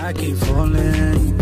I keep falling.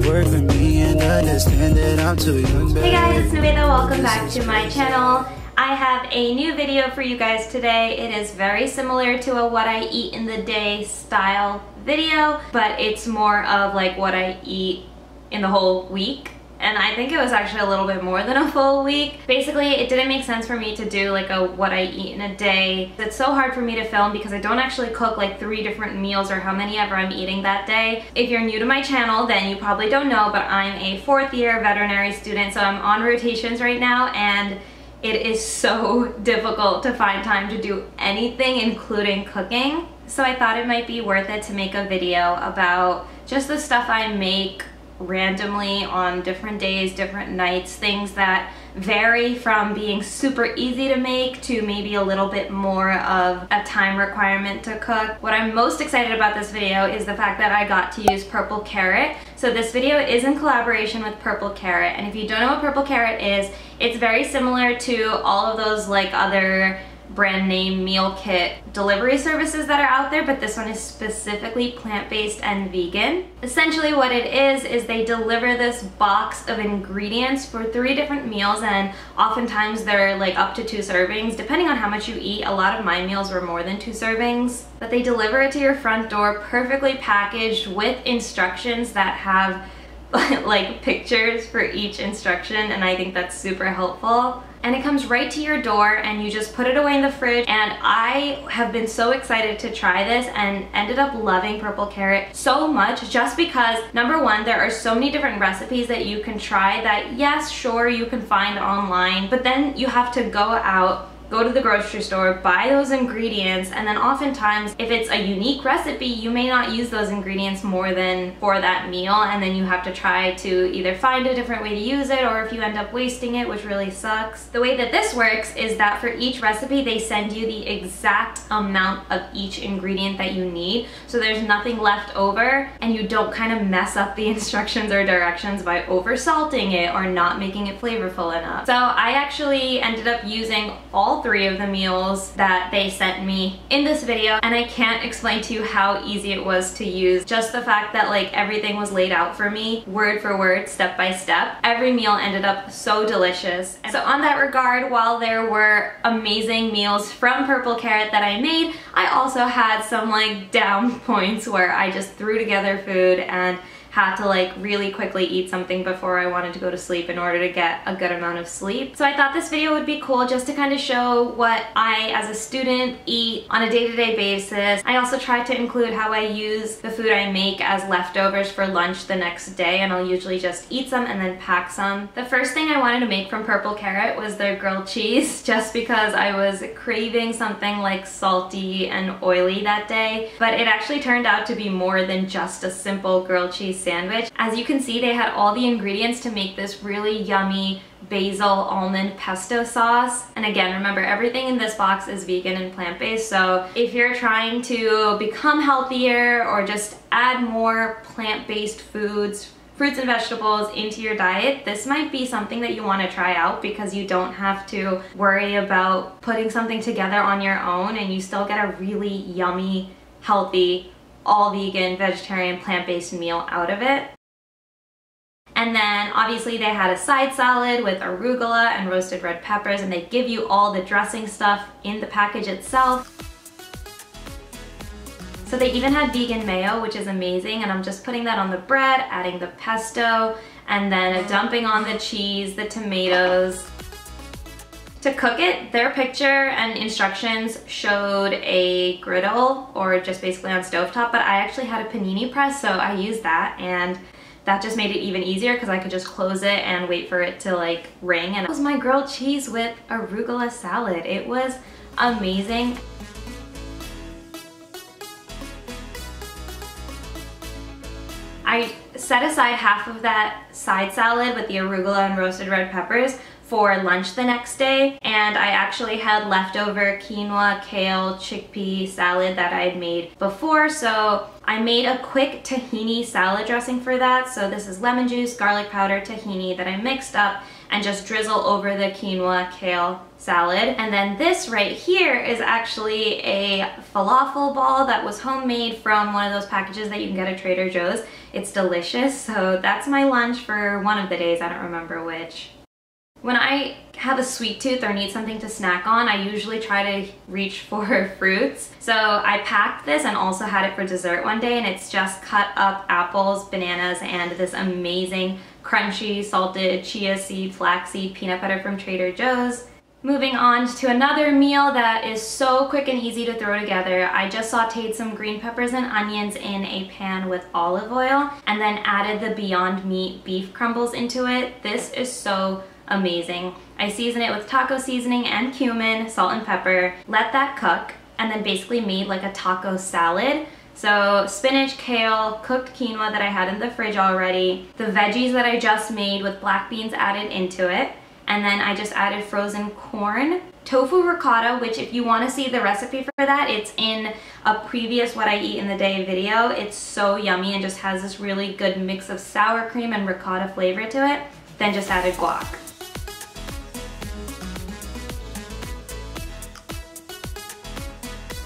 Work with me and understand that I'm too young. Hey guys, it's Naveda. Welcome back to my channel. I have a new video for you guys today. It is very similar to a what I eat in the day style video, but it's more of like what I eat in the whole week. And I think it was actually a little bit more than a full week. Basically, it didn't make sense for me to do like a what I eat in a day. It's so hard for me to film because I don't actually cook like 3 different meals or how many ever I'm eating that day. If you're new to my channel, then you probably don't know, but I'm a 4th year veterinary student, so I'm on rotations right now, and it is so difficult to find time to do anything, including cooking. So I thought it might be worth it to make a video about just the stuff I make randomly on different days, different nights, things that vary from being super easy to make to maybe a little bit more of a time requirement to cook. What I'm most excited about this video is the fact that I got to use Purple Carrot. So this video is in collaboration with Purple Carrot, and if you don't know what Purple Carrot is, it's very similar to all of those like other brand name meal kit delivery services that are out there, but this one is specifically plant-based and vegan. Essentially what it is they deliver this box of ingredients for 3 different meals, and oftentimes they're like up to 2 servings depending on how much you eat. A lot of my meals were more than 2 servings, but they deliver it to your front door perfectly packaged with instructions that have like pictures for each instruction, and I think that's super helpful. And it comes right to your door and you just put it away in the fridge, and I have been so excited to try this and ended up loving Purple Carrot so much just because, number one, there are so many different recipes that you can try that, yes, sure, you can find online, but then you have to go out, go to the grocery store, buy those ingredients, and then oftentimes if it's a unique recipe, you may not use those ingredients more than for that meal, and then you have to try to either find a different way to use it, or if you end up wasting it, which really sucks. The way that this works is that for each recipe they send you the exact amount of each ingredient that you need, so there's nothing left over and you don't kind of mess up the instructions or directions by over salting it or not making it flavorful enough. So I actually ended up using all 3 of the meals that they sent me in this video, and I can't explain to you how easy it was to use. Just the fact that like everything was laid out for me word for word, step by step. Every meal ended up so delicious. And so on that regard, while there were amazing meals from Purple Carrot that I made, I also had some like down points where I just threw together food and had to like really quickly eat something before I wanted to go to sleep in order to get a good amount of sleep. So I thought this video would be cool just to kind of show what I as a student eat on a day-to-day basis. I also tried to include how I use the food I make as leftovers for lunch the next day, and I'll usually just eat some and then pack some. The first thing I wanted to make from Purple Carrot was their grilled cheese, just because I was craving something like salty and oily that day, but it actually turned out to be more than just a simple grilled cheese sandwich. As you can see, they had all the ingredients to make this really yummy basil almond pesto sauce. And again, remember, everything in this box is vegan and plant-based, so if you're trying to become healthier or just add more plant-based foods, fruits and vegetables into your diet, this might be something that you want to try out, because you don't have to worry about putting something together on your own, and you still get a really yummy, healthy, all vegan, vegetarian, plant-based meal out of it. And then obviously they had a side salad with arugula and roasted red peppers, and they give you all the dressing stuff in the package itself. So they even had vegan mayo, which is amazing, and I'm just putting that on the bread, adding the pesto, and then dumping on the cheese, the tomatoes. To cook it, their picture and instructions showed a griddle, or just basically on stovetop, but I actually had a panini press, so I used that, and that just made it even easier because I could just close it and wait for it to like ring. And it was my grilled cheese with arugula salad. It was amazing. I set aside half of that side salad with the arugula and roasted red peppers for lunch the next day, and I actually had leftover quinoa, kale, chickpea salad that I had made before, so I made a quick tahini salad dressing for that. So this is lemon juice, garlic powder, tahini that I mixed up, and just drizzle over the quinoa kale salad. And then this right here is actually a falafel ball that was homemade from one of those packages that you can get at Trader Joe's. It's delicious, so that's my lunch for one of the days, I don't remember which. When I have a sweet tooth or need something to snack on, I usually try to reach for fruits. So I packed this and also had it for dessert one day, and it's just cut up apples, bananas, and this amazing crunchy salted chia seed, flaxseed peanut butter from Trader Joe's. Moving on to another meal that is so quick and easy to throw together. I just sauteed some green peppers and onions in a pan with olive oil and then added the Beyond Meat beef crumbles into it. This is so amazing. I season it with taco seasoning and cumin, salt and pepper, let that cook, and then basically made like a taco salad. So spinach, kale, cooked quinoa that I had in the fridge already, the veggies that I just made with black beans added into it, and then I just added frozen corn, tofu ricotta, which if you want to see the recipe for that, it's in a previous What I Eat in the Day video. It's so yummy and just has this really good mix of sour cream and ricotta flavor to it. Then just added guac.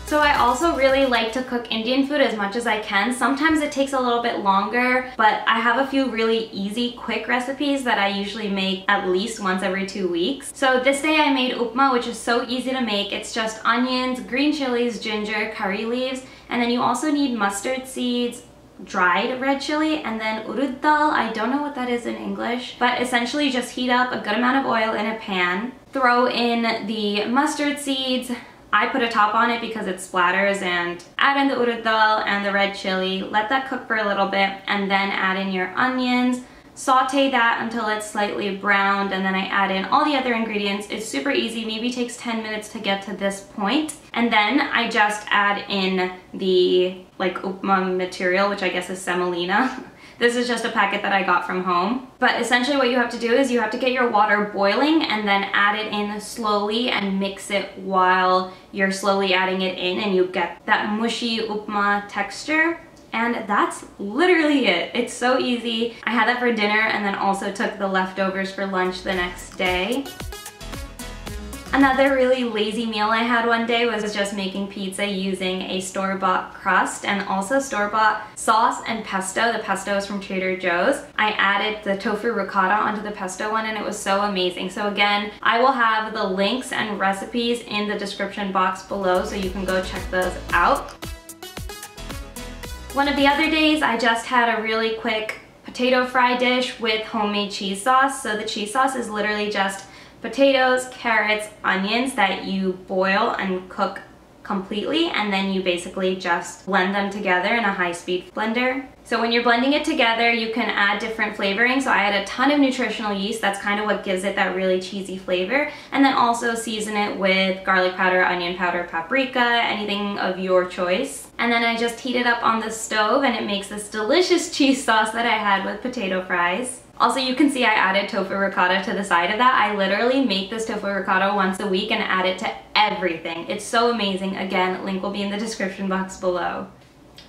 So I also really like to cook Indian food as much as I can. Sometimes it takes a little bit longer, but I have a few really easy, quick recipes that I usually make at least once every 2 weeks. So this day I made upma, which is so easy to make. It's just onions, green chilies, ginger, curry leaves, and then you also need mustard seeds, dried red chili, and then urud dal. I don't know what that is in English, but essentially just heat up a good amount of oil in a pan, throw in the mustard seeds. I put a top on it because it splatters, and add in the urud dal and the red chili, let that cook for a little bit, and then add in your onions, saute that until it's slightly browned, and then I add in all the other ingredients. It's super easy, maybe takes 10 minutes to get to this point. And then I just add in the like upma material, which I guess is semolina. This is just a packet that I got from home. But essentially what you have to do is you have to get your water boiling and then add it in slowly and mix it while you're slowly adding it in, and you get that mushy upma texture. And that's literally it. It's so easy. I had that for dinner and then also took the leftovers for lunch the next day. Another really lazy meal I had one day was just making pizza using a store-bought crust and also store-bought sauce and pesto. The pesto is from Trader Joe's. I added the tofu ricotta onto the pesto one and it was so amazing. So again, I will have the links and recipes in the description box below so you can go check those out. One of the other days, I just had a really quick potato fry dish with homemade cheese sauce. So the cheese sauce is literally just potatoes, carrots, onions that you boil and cook completely, and then you basically just blend them together in a high-speed blender. So when you're blending it together, you can add different flavorings. So I add a ton of nutritional yeast. That's kind of what gives it that really cheesy flavor. And then also season it with garlic powder, onion powder, paprika, anything of your choice. And then I just heat it up on the stove and it makes this delicious cheese sauce that I had with potato fries. Also, you can see I added tofu ricotta to the side of that. I literally make this tofu ricotta once a week and add it to everything. It's so amazing. Again, link will be in the description box below.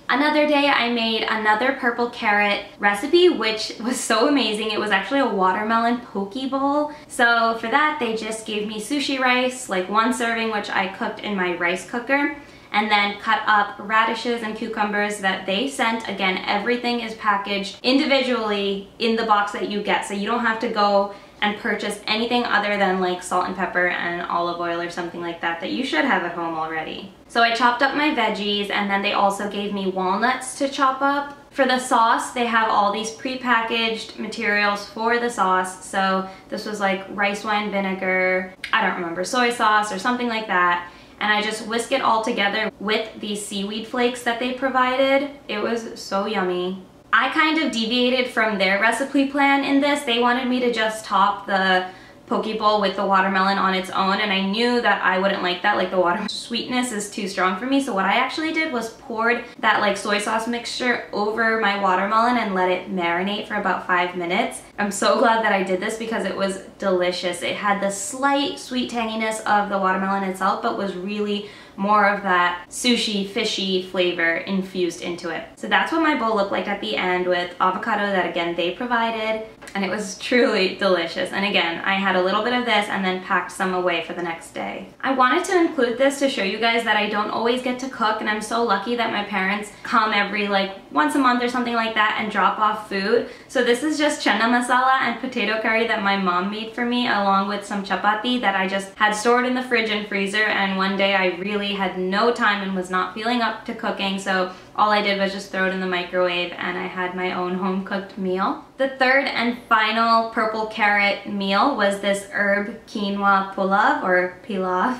Another day I made another purple carrot recipe, which was so amazing. It was actually a watermelon Pokeball. So for that, they just gave me sushi rice, like 1 serving, which I cooked in my rice cooker, and then cut up radishes and cucumbers that they sent. Again, everything is packaged individually in the box that you get, so you don't have to go and purchase anything other than like salt and pepper and olive oil or something like that that you should have at home already. So I chopped up my veggies, and then they also gave me walnuts to chop up. For the sauce, they have all these pre-packaged materials for the sauce. So this was like rice wine vinegar, I don't remember, soy sauce or something like that. And I just whisk it all together with these seaweed flakes that they provided. It was so yummy. I kind of deviated from their recipe plan in this. They wanted me to just top the Pokeball with the watermelon on its own, and I knew that I wouldn't like that. Like, the water sweetness is too strong for me. So what I actually did was poured that like soy sauce mixture over my watermelon and let it marinate for about 5 minutes. I'm so glad that I did this because it was delicious. It had the slight sweet tanginess of the watermelon itself, but was really more of that sushi, fishy flavor infused into it. So that's what my bowl looked like at the end, with avocado that again they provided, and it was truly delicious. And again, I had a little bit of this and then packed some away for the next day. I wanted to include this to show you guys that I don't always get to cook, and I'm so lucky that my parents come every like once a month or something like that and drop off food. So this is just chana masala and potato curry that my mom made for me, along with some chapati that I just had stored in the fridge and freezer, and one day I really had no time and was not feeling up to cooking, so all I did was just throw it in the microwave and I had my own home-cooked meal. The third and final purple carrot meal was this herb quinoa pulav, or pilaf.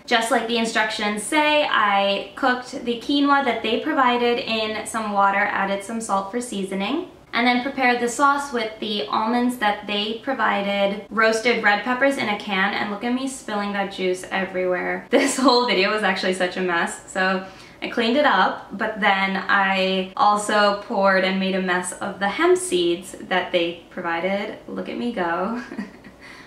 Just like the instructions say, I cooked the quinoa that they provided in some water, added some salt for seasoning, and then prepared the sauce with the almonds that they provided, roasted red peppers in a can, and look at me spilling that juice everywhere. This whole video was actually such a mess, so I cleaned it up, but then I also poured and made a mess of the hemp seeds that they provided. Look at me go.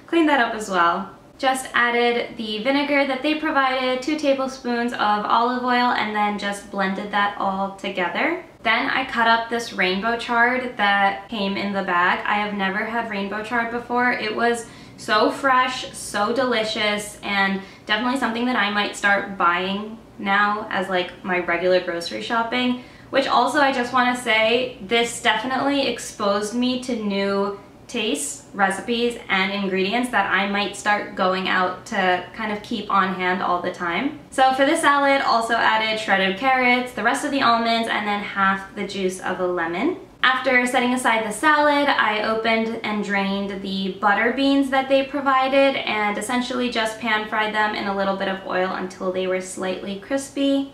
Cleaned that up as well. Just added the vinegar that they provided, 2 tablespoons of olive oil, and then just blended that all together. Then I cut up this rainbow chard that came in the bag. I have never had rainbow chard before. It was so fresh, so delicious, and definitely something that I might start buying now as like my regular grocery shopping. Which also, I just want to say, this definitely exposed me to new tastes, recipes, and ingredients that I might start going out to kind of keep on hand all the time. So for this salad, also added shredded carrots, the rest of the almonds, and then half the juice of a lemon. After setting aside the salad, I opened and drained the butter beans that they provided and essentially just pan fried them in a little bit of oil until they were slightly crispy.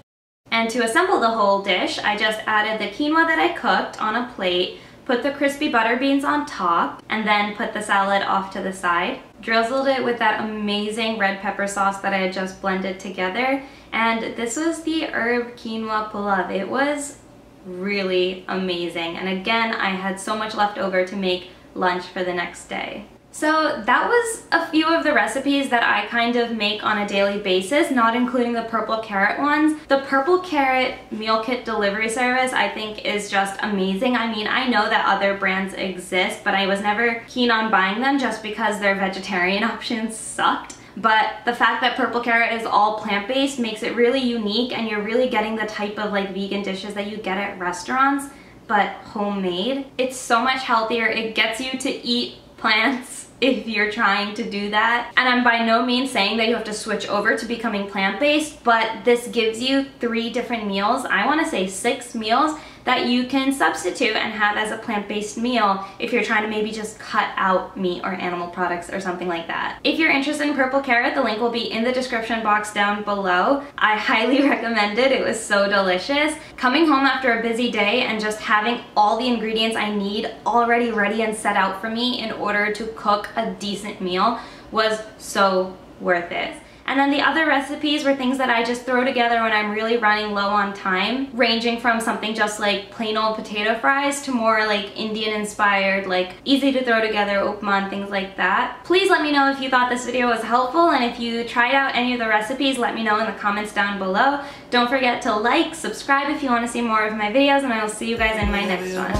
And to assemble the whole dish, I just added the quinoa that I cooked on a plate, put the crispy butter beans on top, and then put the salad off to the side. Drizzled it with that amazing red pepper sauce that I had just blended together, and this was the herb quinoa pulav. It was really amazing, and again, I had so much left over to make lunch for the next day. So that was a few of the recipes that I kind of make on a daily basis, not including the purple carrot ones. The purple carrot meal kit delivery service I think is just amazing. I mean, I know that other brands exist, but I was never keen on buying them just because their vegetarian options sucked. But the fact that purple carrot is all plant-based makes it really unique, and you're really getting the type of like vegan dishes that you get at restaurants, but homemade. It's so much healthier. It gets you to eat plants if you're trying to do that. And I'm by no means saying that you have to switch over to becoming plant-based, but this gives you 3 different meals. I want to say 6 meals that you can substitute and have as a plant-based meal if you're trying to maybe just cut out meat or animal products or something like that. If you're interested in purple carrot, the link will be in the description box down below. I highly recommend it. It was so delicious. Coming home after a busy day and just having all the ingredients I need already ready and set out for me in order to cook a decent meal was so worth it. And then the other recipes were things that I just throw together when I'm really running low on time, ranging from something just like plain old potato fries to more like Indian inspired, like easy to throw together Upma and things like that. Please let me know if you thought this video was helpful, and if you tried out any of the recipes, let me know in the comments down below. Don't forget to like, subscribe if you want to see more of my videos, and I will see you guys in my next one.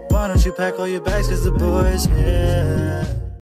Why don't you pack all your bags, 'cause the boys here.